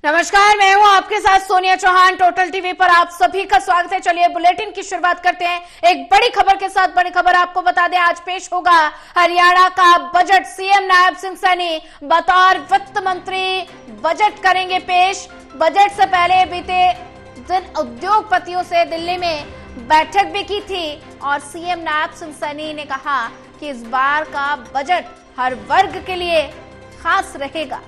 नमस्कार, मैं हूं आपके साथ सोनिया चौहान। टोटल टीवी पर आप सभी का स्वागत है। चलिए बुलेटिन की शुरुआत करते हैं एक बड़ी खबर के साथ। बड़ी खबर आपको बता दें, आज पेश होगा हरियाणा का बजट। सीएम नायब सिंह सैनी बतौर वित्त मंत्री बजट करेंगे पेश। बजट से पहले बीते दिन उद्योगपतियों से दिल्ली में बैठक भी की थी और सीएम नायब सिंह सैनी ने कहा कि इस बार का बजट हर वर्ग के लिए खास रहेगा।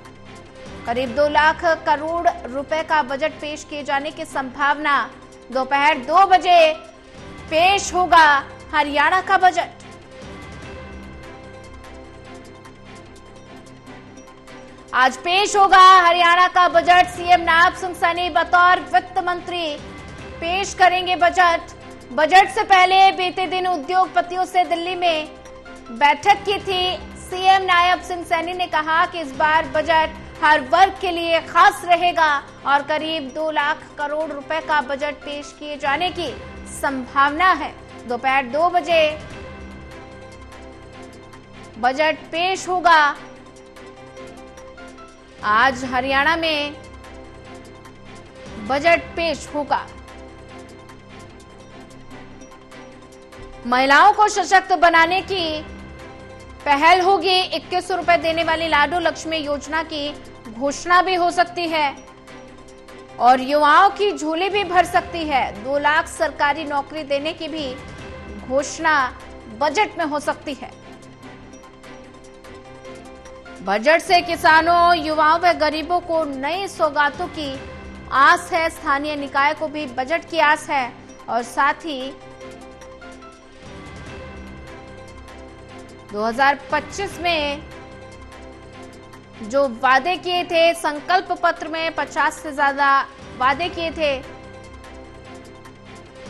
करीब 2 लाख करोड़ रुपए का बजट पेश किए जाने की संभावना। दोपहर 2 बजे पेश होगा हरियाणा का बजट। आज पेश होगा हरियाणा का बजट। सीएम नायब सिंह सैनी बतौर वित्त मंत्री पेश करेंगे बजट। बजट से पहले बीते दिन उद्योगपतियों से दिल्ली में बैठक की थी। सीएम नायब सिंह सैनी ने कहा कि इस बार बजट हर वर्ग के लिए खास रहेगा और करीब 2 लाख करोड़ रुपए का बजट पेश किए जाने की संभावना है। दोपहर 2 बजे बजट पेश होगा। आज हरियाणा में बजट पेश होगा। महिलाओं को सशक्त बनाने की पहल होगी। 2100 रुपए देने वाली लाडो लक्ष्मी योजना की घोषणा भी हो सकती है और युवाओं की झोली भी भर सकती है। 2 लाख सरकारी नौकरी देने की भी घोषणा बजट में हो सकती है। बजट से किसानों, युवाओं व गरीबों को नई सौगातों की आस है। स्थानीय निकाय को भी बजट की आस है और साथ ही 2025 में जो वादे किए थे, संकल्प पत्र में 50 से ज्यादा वादे किए थे,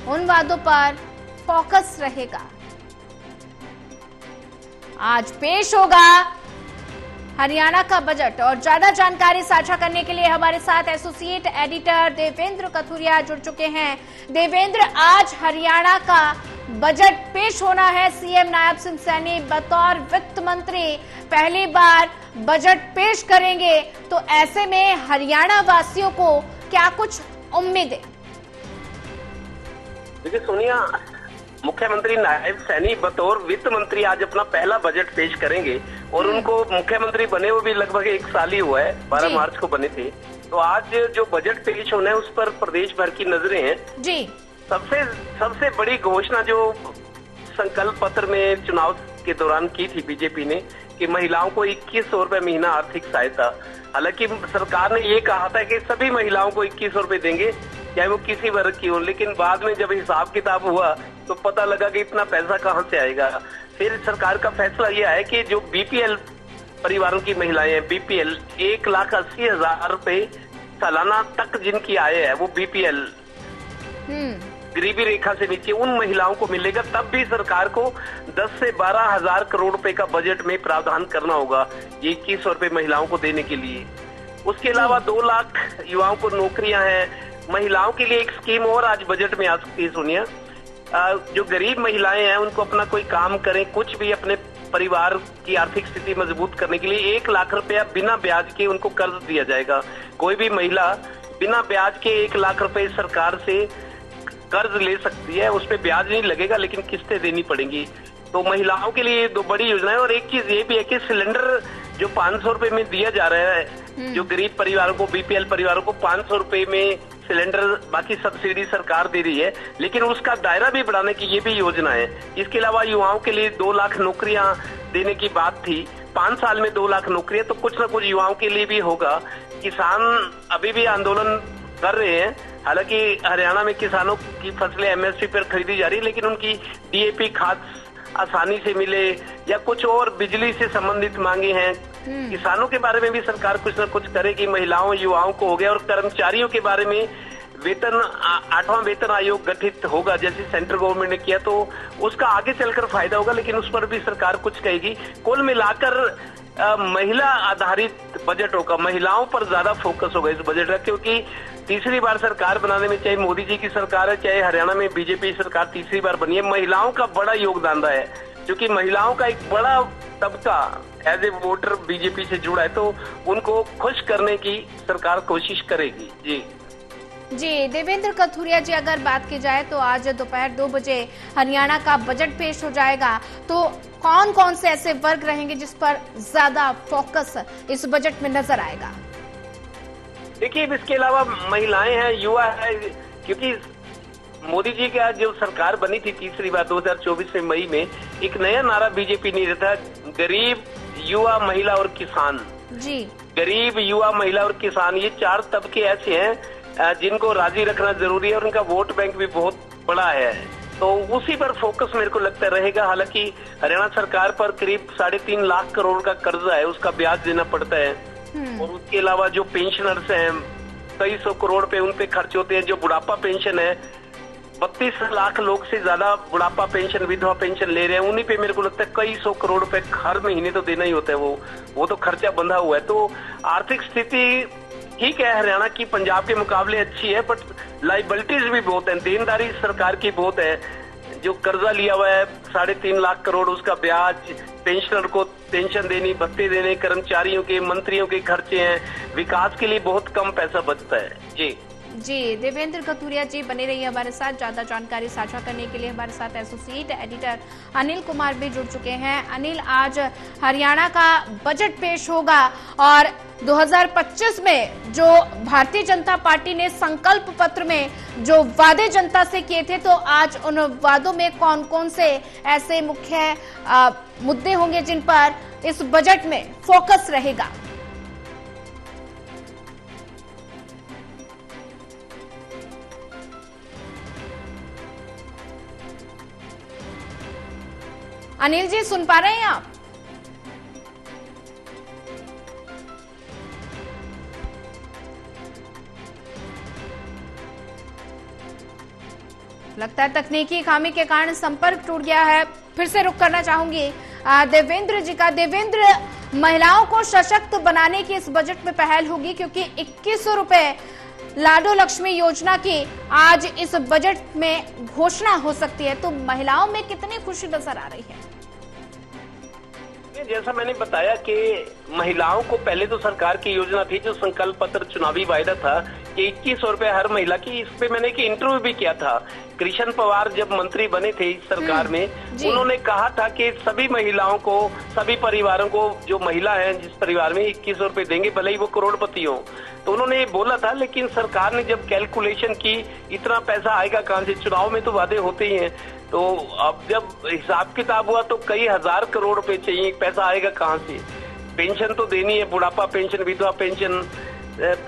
उन वादों पर फोकस रहेगा। आज पेश होगा हरियाणा का बजट और ज्यादा जानकारी साझा करने के लिए हमारे साथ एसोसिएट एडिटर देवेंद्र कथुरिया जुड़ चुके हैं। देवेंद्र, आज हरियाणा का बजट पेश होना है। सीएम नायब सिंह सैनी बतौर वित्त मंत्री पहली बार बजट पेश करेंगे, तो ऐसे में हरियाणा वासियों को क्या कुछ उम्मीदें? देखिए सोनिया, मुख्यमंत्री नायब सैनी बतौर वित्त मंत्री आज अपना पहला बजट पेश करेंगे और उनको मुख्यमंत्री बने वो भी लगभग 1 साल ही हुआ है। 12 मार्च को बने थे। तो आज जो बजट पेश होना है उस पर प्रदेश भर की नजरें हैं जी। सबसे बड़ी घोषणा जो संकल्प पत्र में चुनाव के दौरान की थी बीजेपी ने कि महिलाओं को 2100 रुपए महीना आर्थिक सहायता। हालांकि सरकार ने ये कहा था कि सभी महिलाओं को 2100 रुपए देंगे, चाहे वो किसी वर्ग की हो, लेकिन बाद में जब हिसाब किताब हुआ तो पता लगा कि इतना पैसा कहां से आएगा। फिर सरकार का फैसला ये है कि जो बीपीएल परिवारों की महिलाएं हैं, बीपीएल 1,80,000 रुपए सालाना तक जिनकी आय है, वो बीपीएल गरीबी रेखा से नीचे उन महिलाओं को मिलेगा। तब भी सरकार को 10 से 12 हजार करोड़ रुपए का बजट में प्रावधान करना होगा ये 2100 रुपए महिलाओं को देने के लिए। उसके अलावा 2 लाख युवाओं को नौकरियां हैं। महिलाओं के लिए एक स्कीम और आज बजट में आ सकती है सोनिया। जो गरीब महिलाएं हैं उनको अपना कोई काम करें, कुछ भी अपने परिवार की आर्थिक स्थिति मजबूत करने के लिए 1 लाख रुपया बिना ब्याज के उनको कर्ज दिया जाएगा। कोई भी महिला बिना ब्याज के 1 लाख रुपए सरकार से कर्ज ले सकती है। उस पे ब्याज नहीं लगेगा लेकिन किस्तें देनी पड़ेंगी। तो महिलाओं के लिए 2 बड़ी योजनाएं। और एक चीज ये भी है कि सिलेंडर जो 500 रुपए में दिया जा रहा है, जो गरीब परिवारों को, बीपीएल परिवारों को 500 रुपए में सिलेंडर, बाकी सब्सिडी सरकार दे रही है, लेकिन उसका दायरा भी बढ़ाने की ये भी योजना है। इसके अलावा युवाओं के लिए 2 लाख नौकरियां देने की बात थी। 5 साल में 2 लाख नौकरियां, तो कुछ न कुछ युवाओं के लिए भी होगा। किसान अभी भी आंदोलन कर रहे हैं। हालांकि हरियाणा में किसानों की फसलें एमएसपी पर खरीदी जा रही है, लेकिन उनकी डीएपी खाद आसानी से मिले या कुछ और बिजली से संबंधित मांगे हैं। किसानों के बारे में भी सरकार कुछ न कुछ करेगी। महिलाओं, युवाओं को हो गया। और कर्मचारियों के बारे में वेतन 8वां वेतन आयोग गठित होगा, जैसे सेंट्रल गवर्नमेंट ने किया, तो उसका आगे चलकर फायदा होगा, लेकिन उस पर भी सरकार कुछ कहेगी। कुल मिलाकर महिला आधारित बजट होगा। महिलाओं पर ज्यादा फोकस होगा इस बजट का, क्योंकि तीसरी बार सरकार बनाने में, चाहे मोदी जी की सरकार है, चाहे हरियाणा में बीजेपी सरकार तीसरी बार बनी है, महिलाओं का बड़ा योगदान रहा है। क्योंकि महिलाओं का एक बड़ा तबका एज ए वोटर बीजेपी से जुड़ा है, तो उनको खुश करने की सरकार कोशिश करेगी। जी देवेंद्र कथुरिया जी, अगर बात की जाए तो आज दोपहर 2 बजे हरियाणा का बजट पेश हो जाएगा, तो कौन कौन से ऐसे वर्ग रहेंगे जिस पर ज्यादा फोकस इस बजट में नजर आएगा? देखिए, इसके अलावा महिलाएं हैं, युवा है, क्योंकि मोदी जी का जो सरकार बनी थी तीसरी बार 2024 में मई में, एक नया नारा बीजेपी ने दिया था, गरीब, युवा, महिला और किसान। जी, गरीब, युवा, महिला और किसान, ये 4 तबके ऐसे हैं जिनको राजी रखना जरूरी है, और उनका वोट बैंक भी बहुत बड़ा है, तो उसी पर फोकस मेरे को लगता रहेगा। हालांकि हरियाणा सरकार पर करीब 3.5 लाख करोड़ का कर्जा है, उसका ब्याज देना पड़ता है, और उसके अलावा जो पेंशनर्स हैं, कई 100 करोड़ पे उन पे खर्च होते हैं। जो बुढ़ापा पेंशन है, 32 लाख लोग से ज्यादा बुढ़ापा पेंशन, विधवा पेंशन ले रहे हैं, उन्हीं पे मेरे को लगता है कई 100 करोड़ रुपए हर महीने तो देना ही होता है, वो तो खर्चा बंधा हुआ है। तो आर्थिक स्थिति ठीक है हरियाणा की, पंजाब के मुकाबले अच्छी है, बट लाइबिलिटीज भी बहुत है, देनदारी सरकार की बहुत है। जो कर्जा लिया हुआ है 3.5 लाख करोड़, उसका ब्याज, पेंशनर को पेंशन देनी, भत्ते देने, कर्मचारियों के, मंत्रियों के खर्चे हैं, विकास के लिए बहुत कम पैसा बचता है। जी देवेंद्र कथुरिया जी बने रहिए हमारे साथ। ज्यादा जानकारी साझा करने के लिए हमारे साथ एसोसिएट एडिटर अनिल कुमार भी जुड़ चुके हैं। अनिल, आज हरियाणा का बजट पेश होगा और 2025 में जो भारतीय जनता पार्टी ने संकल्प पत्र में जो वादे जनता से किए थे, तो आज उन वादों में कौन कौन से ऐसे मुख्य मुद्दे होंगे जिन पर इस बजट में फोकस रहेगा? अनिल जी, सुन पा रहे हैं आप? लगता है तकनीकी खामी के कारण संपर्क टूट गया है। फिर से रुक करना चाहूंगी देवेंद्र जी का। देवेंद्र, महिलाओं को सशक्त बनाने की इस बजट में पहल होगी, क्योंकि 2100 रुपए लाडो लक्ष्मी योजना की आज इस बजट में घोषणा हो सकती है, तो महिलाओं में कितनी खुशी नजर आ रही है? जैसा मैंने बताया कि महिलाओं को पहले तो सरकार की योजना थी, जो संकल्प पत्र चुनावी वायदा था कि 2100 रुपए हर महिला की। इस पे मैंने एक इंटरव्यू भी किया था। कृष्ण पवार जब मंत्री बने थे इस सरकार में, उन्होंने कहा था कि सभी महिलाओं को, सभी परिवारों को, जो महिला है जिस परिवार में, 2100 रुपए देंगे, भले ही वो करोड़पति हो। तो उन्होंने ये बोला था, लेकिन सरकार ने जब कैलकुलेशन की, इतना पैसा आएगा कहां से, चुनाव में तो वादे होते ही हैं, तो अब जब हिसाब किताब हुआ तो कई हजार करोड़ रुपए चाहिए, पैसा आएगा कहां से? पेंशन तो देनी है, बुढ़ापा पेंशन, विधवा पेंशन,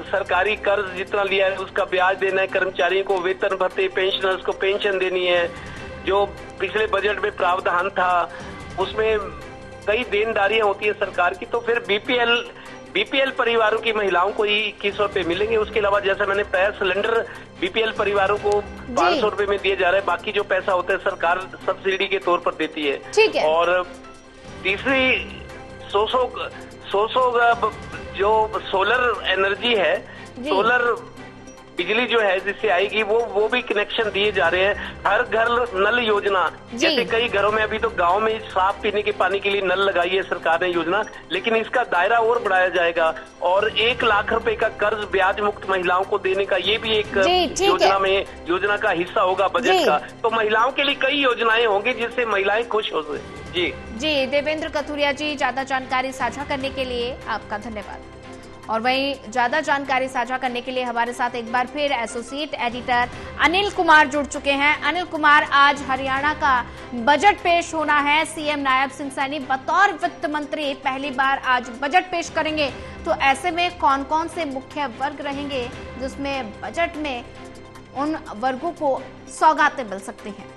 सरकारी कर्ज जितना लिया है उसका ब्याज देना है, कर्मचारियों को वेतन भत्ते, पेंशनर्स को पेंशन देनी है, जो पिछले बजट में प्रावधान था उसमें कई देनदारियां होती है सरकार की। तो फिर बीपीएल परिवारों की महिलाओं को ही 2100 रुपए मिलेंगे। उसके अलावा जैसा मैंने बताया, सिलेंडर बीपीएल परिवारों को 500 रुपए में दिया जा रहा है, बाकी जो पैसा होता है सरकार सब्सिडी के तौर पर देती है। ठीक है। और तीसरी 100 जो सोलर एनर्जी है, सोलर बिजली जो है जिससे आएगी, वो भी कनेक्शन दिए जा रहे हैं। हर घर नल योजना, जैसे कई घरों में, अभी तो गांव में साफ पीने के पानी के लिए नल लगाई है सरकार ने योजना, लेकिन इसका दायरा और बढ़ाया जाएगा। और 1 लाख रुपए का कर्ज ब्याज मुक्त महिलाओं को देने का, ये भी एक योजना का हिस्सा होगा बजट का। तो महिलाओं के लिए कई योजनाएं होंगी जिससे महिलाएं खुश हो सके। जी देवेंद्र कथुरिया जी, ज्यादा जानकारी साझा करने के लिए आपका धन्यवाद। और वहीं ज्यादा जानकारी साझा करने के लिए हमारे साथ एक बार फिर एसोसिएट एडिटर अनिल कुमार जुड़ चुके हैं। अनिल कुमार, आज हरियाणा का बजट पेश होना है। सीएम नायब सिंह सैनी बतौर वित्त मंत्री पहली बार आज बजट पेश करेंगे, तो ऐसे में कौन कौन से मुख्य वर्ग रहेंगे जिसमें बजट में उन वर्गों को सौगातें मिल सकती हैं?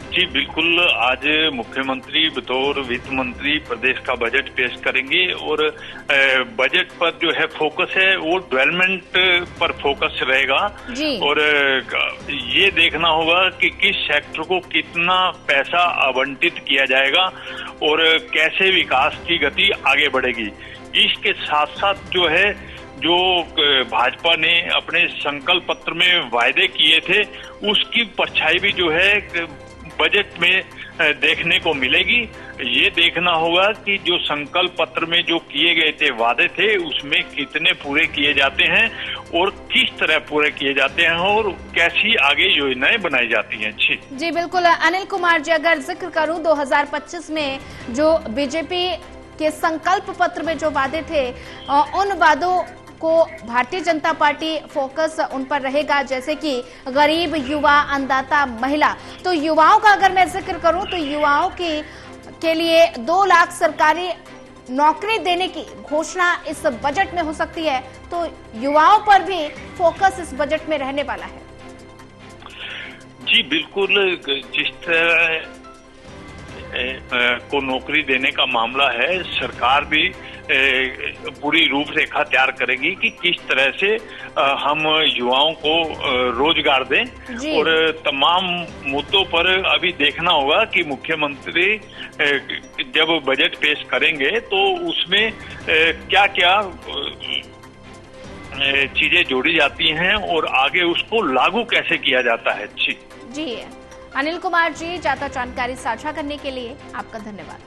जी बिल्कुल, आज मुख्यमंत्री बतौर वित्त मंत्री प्रदेश का बजट पेश करेंगे, और बजट पर जो है फोकस है वो डेवलपमेंट पर फोकस रहेगा। और ये देखना होगा कि किस सेक्टर को कितना पैसा आवंटित किया जाएगा और कैसे विकास की गति आगे बढ़ेगी। इसके साथ साथ जो है, जो भाजपा ने अपने संकल्प पत्र में वायदे किए थे, उसकी परछाई भी जो है बजट में देखने को मिलेगी। ये देखना होगा कि जो संकल्प पत्र में जो किए गए थे वादे थे उसमें कितने पूरे किए जाते हैं और किस तरह पूरे किए जाते हैं और कैसी आगे योजनाएं बनाई जाती हैं। जी बिल्कुल अनिल कुमार जी, अगर जिक्र करूं 2025 में जो बीजेपी के संकल्प पत्र में जो वादे थे उन वादों को भारतीय जनता पार्टी फोकस उन पर रहेगा, जैसे कि गरीब, युवा, अन्नदाता, महिला। तो युवाओं का अगर मैं जिक्र करूं तो युवाओं के लिए 2 लाख सरकारी नौकरी देने की घोषणा इस बजट में हो सकती है। तो युवाओं पर भी फोकस इस बजट में रहने वाला है। जी बिल्कुल, जिस तरह को नौकरी देने का मामला है, सरकार भी पूरी रूपरेखा तैयार करेगी कि किस तरह से हम युवाओं को रोजगार दें और तमाम मुद्दों पर अभी देखना होगा कि मुख्यमंत्री जब बजट पेश करेंगे तो उसमें क्या क्या चीजें जोड़ी जाती हैं और आगे उसको लागू कैसे किया जाता है। जी अनिल कुमार जी, ज्यादा जानकारी साझा करने के लिए आपका धन्यवाद।